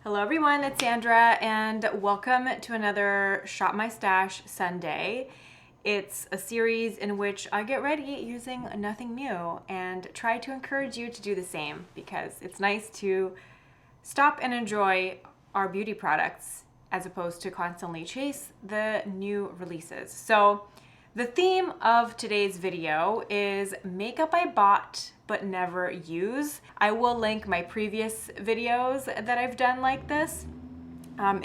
Hello everyone, it's Sandra and welcome to another Shop My Stash Sunday. It's a series in which I get ready using nothing new and try to encourage you to do the same because it's nice to stop and enjoy our beauty products as opposed to constantly chase the new releases. So the theme of today's video is makeup I bought but never use. I will link my previous videos that I've done like this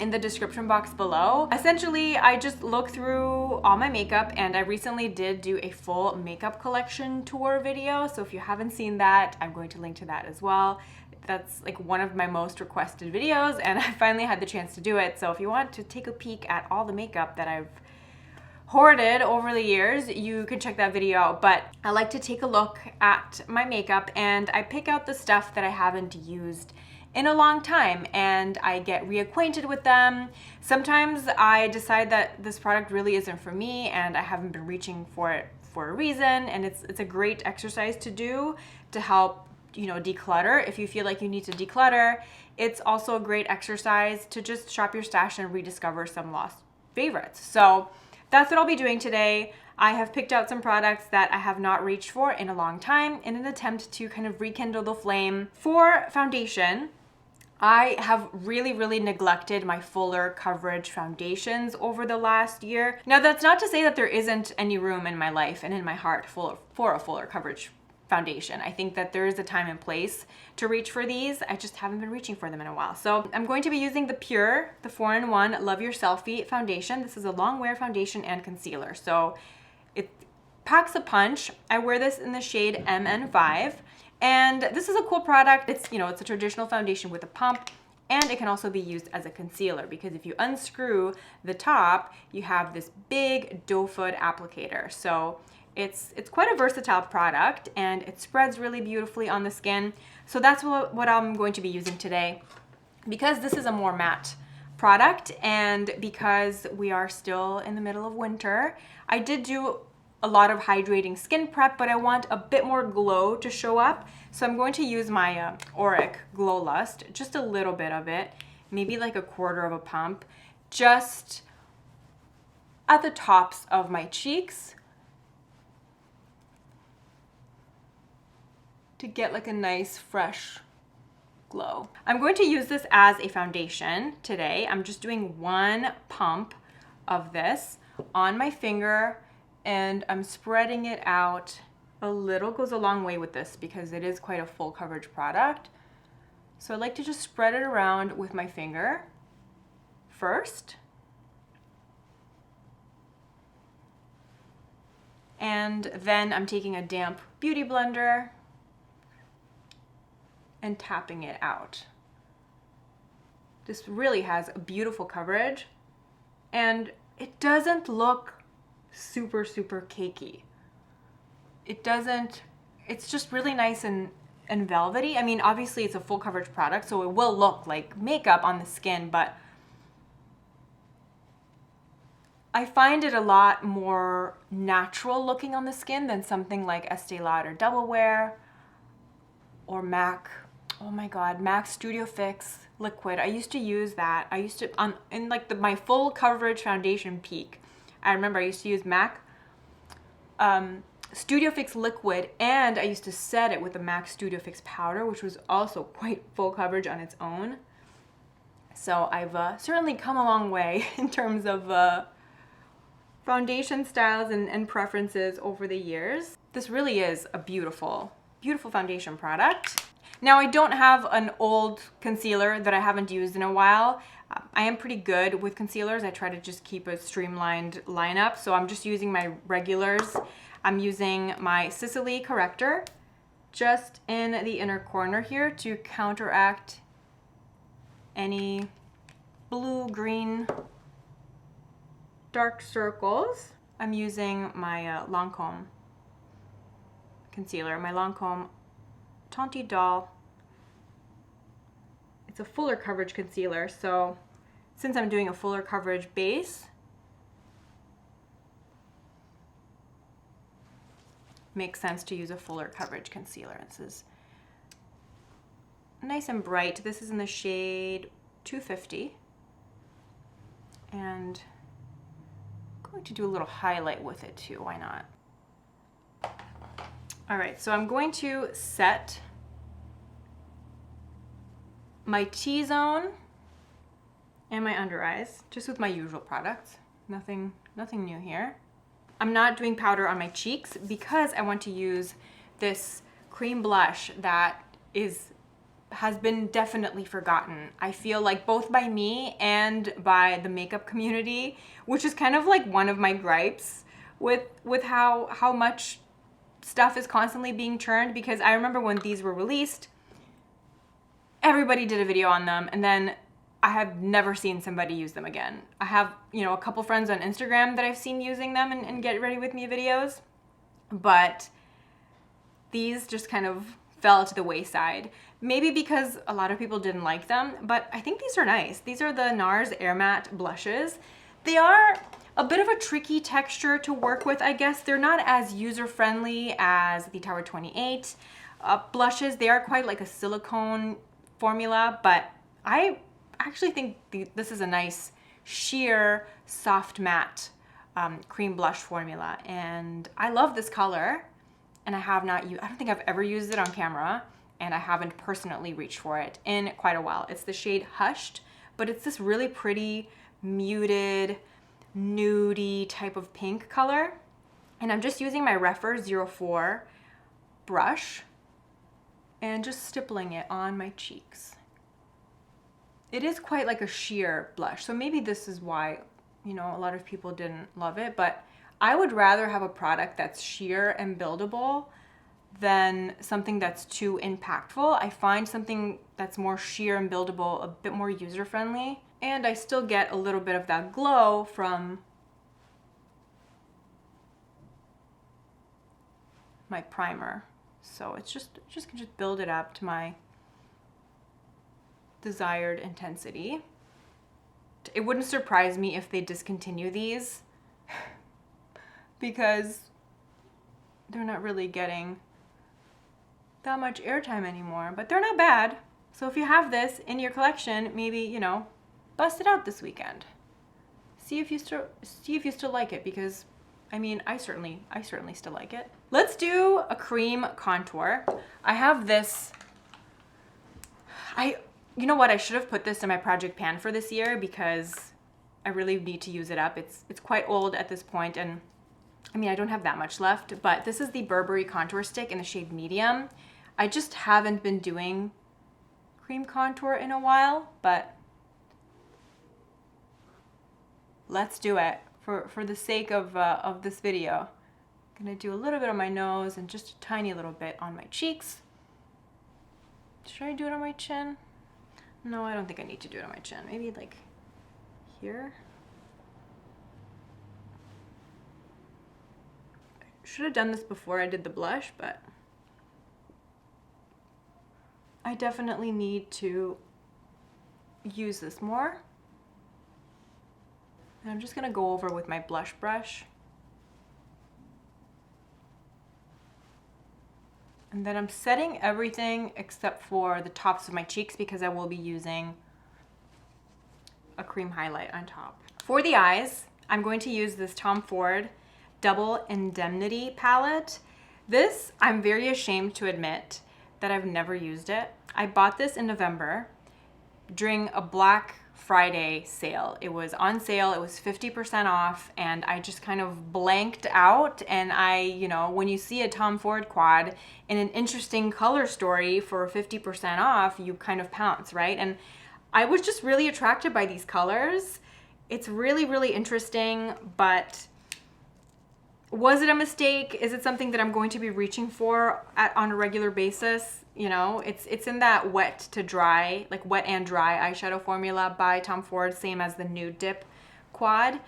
in the description box below. Essentially, I just look through all my makeup, and I recently did do a full makeup collection tour video. So if you haven't seen that, I'm going to link to that as well. That's like one of my most requested videos, and I finally had the chance to do it. So if you want to take a peek at all the makeup that I've hoarded over the years, you can check that video out. But I like to take a look at my makeup and I pick out the stuff that I haven't used in a long time and I get reacquainted with them. Sometimes I decide that this product really isn't for me and I haven't been reaching for it for a reason, and it's a great exercise to do to help, you know, declutter. If you feel like you need to declutter, it's also a great exercise to just shop your stash and rediscover some lost favorites. So that's what I'll be doing today. I have picked out some products that I have not reached for in a long time in an attempt to kind of rekindle the flame. For foundation, I have really neglected my fuller coverage foundations over the last year. Now, that's not to say that there isn't any room in my life and in my heart for a fuller coverage foundation. I think that there is a time and place to reach for these. I just haven't been reaching for them in a while. So I'm going to be using the 4-in-1 Love Your Selfie foundation. This is a long wear foundation and concealer. So it packs a punch. I wear this in the shade MN5. And this is a cool product. It's, you know, it's a traditional foundation with a pump, and it can also be used as a concealer because if you unscrew the top, you have this big doe foot applicator. So it's quite a versatile product and it spreads really beautifully on the skin. So that's what I'm going to be using today. Because this is a more matte product and because we are still in the middle of winter, I did do a lot of hydrating skin prep, but I want a bit more glow to show up. So I'm going to use my Auric Glow Lust, just a little bit of it, maybe like a quarter of a pump, just at the tops of my cheeks, to get like a nice fresh glow. I'm going to use this as a foundation today. I'm just doing one pump of this on my finger and I'm spreading it out. A little goes a long way with this because it is quite a full coverage product. So I like to just spread it around with my finger first. And then I'm taking a damp beauty blender and tapping it out. This really has a beautiful coverage and it doesn't look super cakey. It doesn't, it's just really nice and velvety. I mean, obviously it's a full coverage product, so it will look like makeup on the skin, but I find it a lot more natural looking on the skin than something like Estee Lauder Double Wear or MAC. Oh my God, MAC Studio Fix liquid. I used to use that. I used to, in like my full coverage foundation peak, I remember I used to use MAC Studio Fix liquid, and I used to set it with the MAC Studio Fix powder, which was also quite full coverage on its own. So I've certainly come a long way in terms of foundation styles and preferences over the years. This really is a beautiful foundation product. Now, I don't have an old concealer that I haven't used in a while. I am pretty good with concealers. I try to just keep a streamlined lineup. So I'm just using my regulars. I'm using my Sicily corrector just in the inner corner here to counteract any blue, green, dark circles. I'm using my Lancome concealer, my Lancome Tanti Doll. It's a fuller coverage concealer, so since I'm doing a fuller coverage base, makes sense to use a fuller coverage concealer. This is nice and bright. This is in the shade 250. And I'm going to do a little highlight with it too, why not? All right, so I'm going to set my T-zone and my under eyes, just with my usual products. Nothing new here. I'm not doing powder on my cheeks because I want to use this cream blush that has been definitely forgotten. I feel like both by me and by the makeup community, which is kind of like one of my gripes with how much stuff is constantly being churned, because I remember when these were released, everybody did a video on them, and then I have never seen somebody use them again. I have, a couple friends on Instagram that I've seen using them and get ready with me videos, but these just kind of fell to the wayside. Maybe because a lot of people didn't like them, but I think these are nice. These are the NARS Air Matte blushes. They are a bit of a tricky texture to work with, I guess. They're not as user-friendly as the Tower 28 blushes. They are quite like a silicone formula, but I actually think this is a nice sheer soft matte cream blush formula, and I love this color. And I don't think I've ever used it on camera, and I haven't personally reached for it in quite a while. It's the shade Hushed, but it's this really pretty, muted, nudie type of pink color. And I'm just using my Refer 04 brush and just stippling it on my cheeks. It is quite like a sheer blush, so maybe this is why, a lot of people didn't love it, but I would rather have a product that's sheer and buildable than something that's too impactful. I find something that's more sheer and buildable a bit more user-friendly, and I still get a little bit of that glow from my primer. So it's just build it up to my desired intensity. It wouldn't surprise me if they discontinue these because they're not really getting that much airtime anymore, but they're not bad. So if you have this in your collection, maybe, bust it out this weekend. See if you still like it, because I certainly still like it. Let's do a cream contour. I have this, you know what, I should have put this in my project pan for this year because I really need to use it up. It's quite old at this point, and I don't have that much left, but this is the Burberry contour stick in the shade Medium. I just haven't been doing cream contour in a while, but let's do it for the sake of this video. I'm gonna do a little bit on my nose and just a tiny little bit on my cheeks. Should I do it on my chin? No, I don't think I need to do it on my chin. Maybe like here. Should have done this before I did the blush, but I definitely need to use this more. And I'm just gonna go over with my blush brush. And then I'm setting everything except for the tops of my cheeks because I will be using a cream highlight on top. For the eyes, I'm going to use this Tom Ford Double Indemnity palette. This, I'm very ashamed to admit that I've never used it. I bought this in November during a Black Friday sale. It was on sale, it was 50% off, and I just kind of blanked out. And when you see a Tom Ford quad in an interesting color story for 50% off, you kind of pounce, right? And I was just really attracted by these colors. It's really, really interesting, but was it a mistake? Is it something that I'm going to be reaching for on a regular basis? It's in that wet to dry, like wet and dry eyeshadow formula by Tom Ford, same as the Nude Dip quad.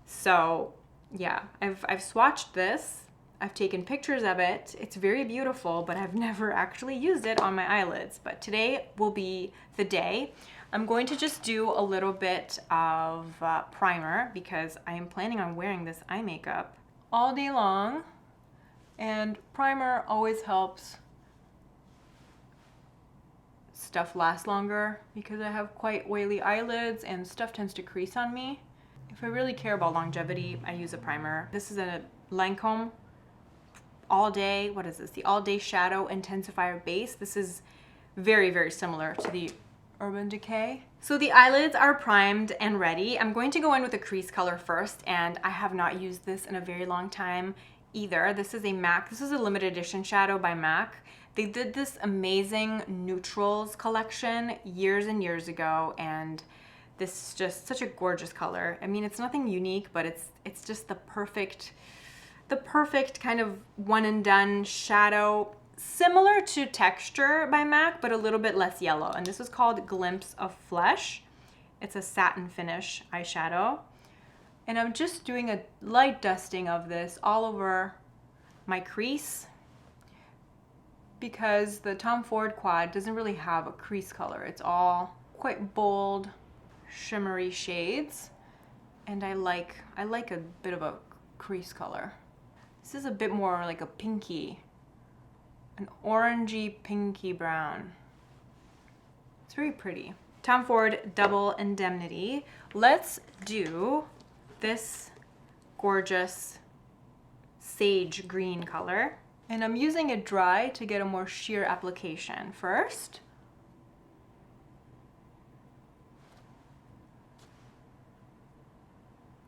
So yeah, I've swatched this. I've taken pictures of it. It's very beautiful, but I've never actually used it on my eyelids. But today will be the day. I'm going to just do a little bit of primer because I am planning on wearing this eye makeup all day long, and primer always helps stuff lasts longer because I have quite oily eyelids and stuff tends to crease on me. If I really care about longevity, I use a primer. This is a Lancome All Day, what is this? The All Day Shadow Intensifier Base. This is very, very similar to the Urban Decay. So the eyelids are primed and ready. I'm going to go in with a crease color first, and I have not used this in a very long time either. This is a MAC. This is a limited edition shadow by MAC. They did this amazing neutrals collection years and years ago, and this is just such a gorgeous color. I mean, it's nothing unique, but it's just the perfect kind of one and done shadow, similar to Texture by MAC, but a little bit less yellow. And this is called Glimpse of Flesh. It's a satin finish eyeshadow. And I'm just doing a light dusting of this all over my crease because the Tom Ford Quad doesn't really have a crease color. It's all quite bold, shimmery shades. And I like a bit of a crease color. This is a bit more like a pinky, an orangey pinky brown. It's very pretty. Tom Ford Double Indemnity. Let's do this gorgeous sage green color. And I'm using it dry to get a more sheer application first.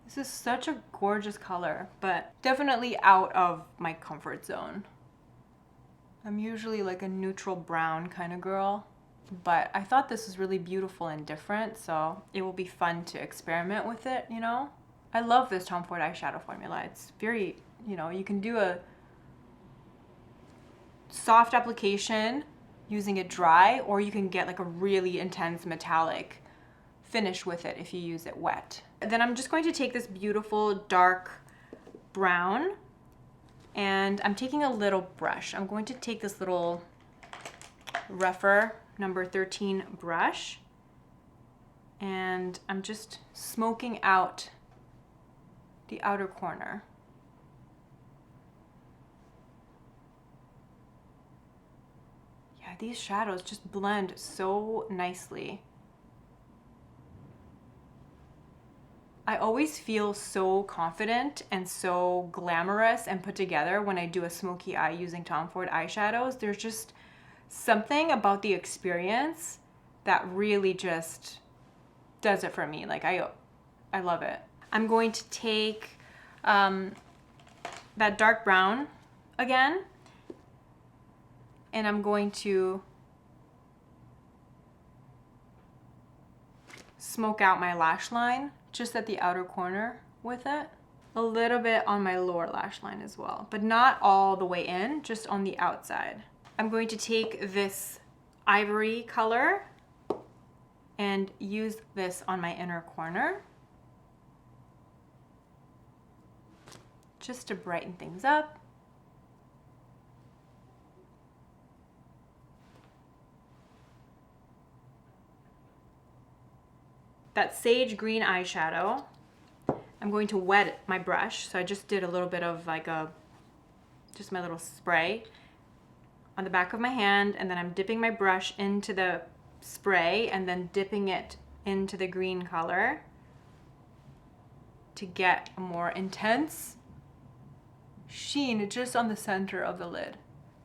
This is such a gorgeous color, but definitely out of my comfort zone. I'm usually like a neutral brown kind of girl, but I thought this was really beautiful and different, so it will be fun to experiment with it, you know? I love this Tom Ford eyeshadow formula. It's very, you know, you can do a soft application using it dry, or you can get like a really intense metallic finish with it if you use it wet. Then I'm just going to take this beautiful dark brown, and I'm taking a little brush. I'm going to take this little Rephr number 13 brush, and I'm just smoking out the outer corner. Yeah, these shadows just blend so nicely. I always feel so confident and so glamorous and put together when I do a smoky eye using Tom Ford eyeshadows. There's just something about the experience that really just does it for me. Like I love it. I'm going to take that dark brown again, and I'm going to smoke out my lash line just at the outer corner with it. A little bit on my lower lash line as well, but not all the way in, just on the outside. I'm going to take this ivory color and use this on my inner corner just to brighten things up. That sage green eyeshadow, I'm going to wet my brush. So I just did a little bit of like just my little spray on the back of my hand, and then I'm dipping my brush into the spray and then dipping it into the green color to get a more intense sheen just on the center of the lid.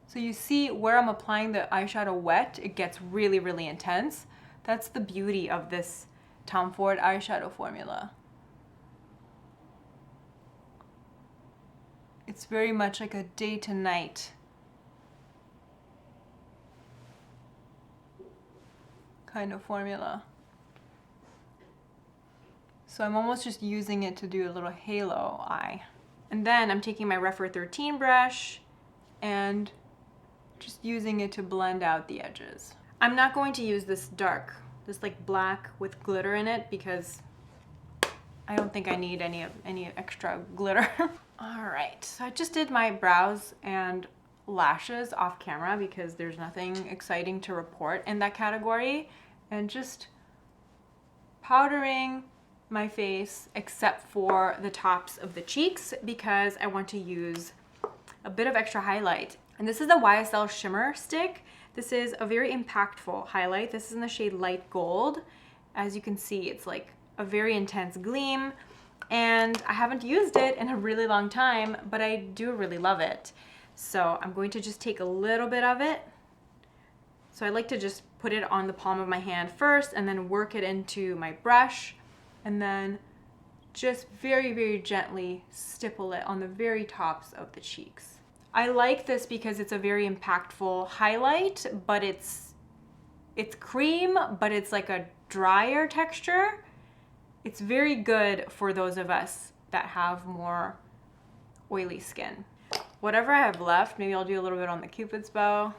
So you see where I'm applying the eyeshadow wet, it gets really, really intense. That's the beauty of this Tom Ford eyeshadow formula. It's very much like a day to night kind of formula. So I'm almost just using it to do a little halo eye. And then I'm taking my Rephr 13 brush and just using it to blend out the edges. I'm not going to use this dark, this like black with glitter in it, because I don't think I need any extra glitter. All right, so I just did my brows and lashes off camera because there's nothing exciting to report in that category, and just powdering my face except for the tops of the cheeks because I want to use a bit of extra highlight. And this is the YSL Shimmer Stick. This is a very impactful highlight. This is in the shade Light Gold. As you can see, it's like a very intense gleam, and I haven't used it in a really long time, but I do really love it. So I'm going to just take a little bit of it. So I like to just put it on the palm of my hand first and then work it into my brush, and then just very, very gently stipple it on the very tops of the cheeks. I like this because it's a very impactful highlight, but it's cream, but it's like a drier texture. It's very good for those of us that have more oily skin. Whatever I have left, maybe I'll do a little bit on the Cupid's bow.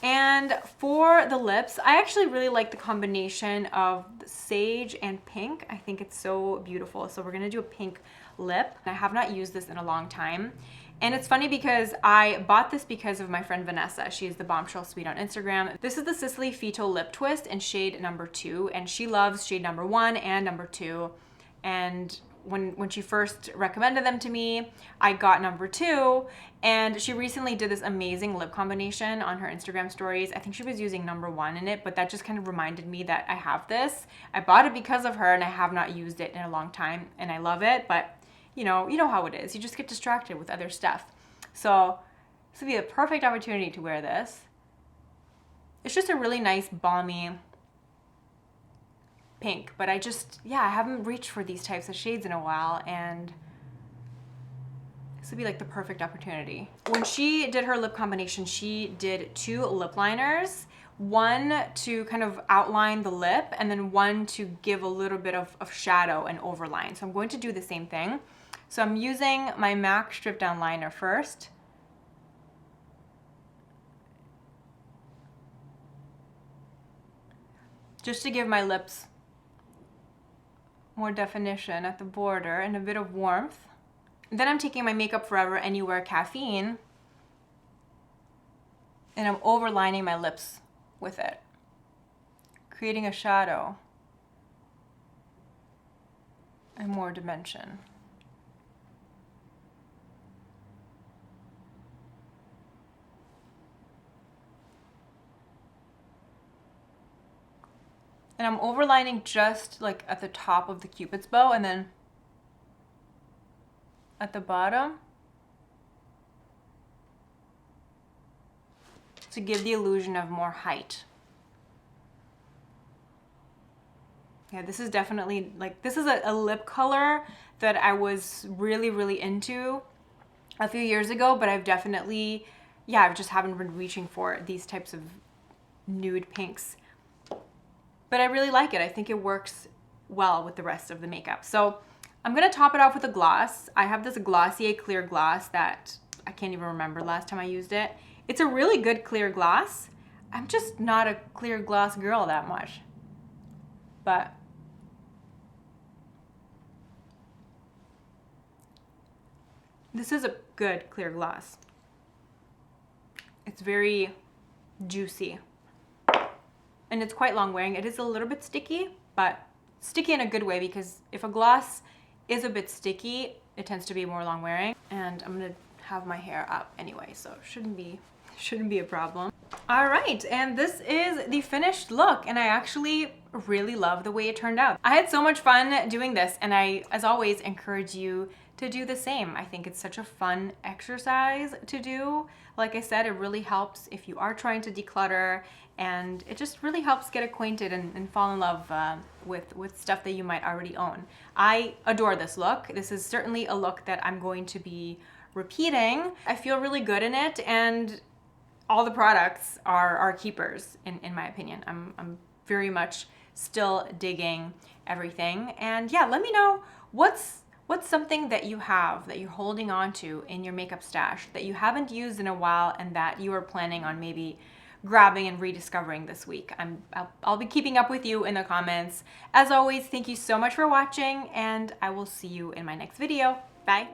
And for the lips, I actually really like the combination of the sage and pink. I think it's so beautiful. So we're gonna do a pink lip. I have not used this in a long time. And it's funny because I bought this because of my friend Vanessa. She is the Bombshell Sweet on Instagram. This is the Sicily Fetal Lip Twist in shade number 2, and she loves shade number 1 and number 2. And when she first recommended them to me, I got number 2, and she recently did this amazing lip combination on her Instagram stories. I think she was using number 1 in it, but that just kind of reminded me that I have this. I bought it because of her, and I have not used it in a long time, and I love it, but you know how it is. You just get distracted with other stuff. So this would be a perfect opportunity to wear this. It's just a really nice, balmy pink, but I haven't reached for these types of shades in a while, and this would be like the perfect opportunity. When she did her lip combination, she did 2 lip liners, one to kind of outline the lip, and then one to give a little bit of shadow and overline. So I'm going to do the same thing. So I'm using my MAC Strip Down Liner first. Just to give my lips more definition at the border and a bit of warmth. And then I'm taking my Makeup Forever Anywhere Caffeine, and I'm overlining my lips with it, creating a shadow and more dimension. And I'm overlining just like at the top of the Cupid's bow, and then at the bottom to give the illusion of more height. Yeah, this is definitely like, this is a lip color that I was really, really into a few years ago, but I've definitely, I just haven't been reaching for these types of nude pinks. But I really like it. I think it works well with the rest of the makeup. So I'm gonna top it off with a gloss. I have this Glossier clear gloss that I can't even remember last time I used it. It's a really good clear gloss. I'm just not a clear gloss girl that much. But this is a good clear gloss. It's very juicy. And it's quite long wearing. It is a little bit sticky, but sticky in a good way, because if a gloss is a bit sticky, it tends to be more long wearing. And I'm gonna have my hair up anyway, so it shouldn't be a problem. All right, and this is the finished look, and I actually really love the way it turned out. I had so much fun doing this, and I, as always, encourage you to do the same. I think it's such a fun exercise to do. Like I said, it really helps if you are trying to declutter, and it just really helps get acquainted and fall in love with stuff that you might already own. I adore this look. This is certainly a look that I'm going to be repeating. I feel really good in it, and all the products are keepers in my opinion. I'm very much still digging everything. And yeah, let me know what's something that you have that you're holding on to in your makeup stash that you haven't used in a while and that you are planning on maybe grabbing and rediscovering this week. I'll be keeping up with you in the comments. As always, thank you so much for watching, and I will see you in my next video. Bye.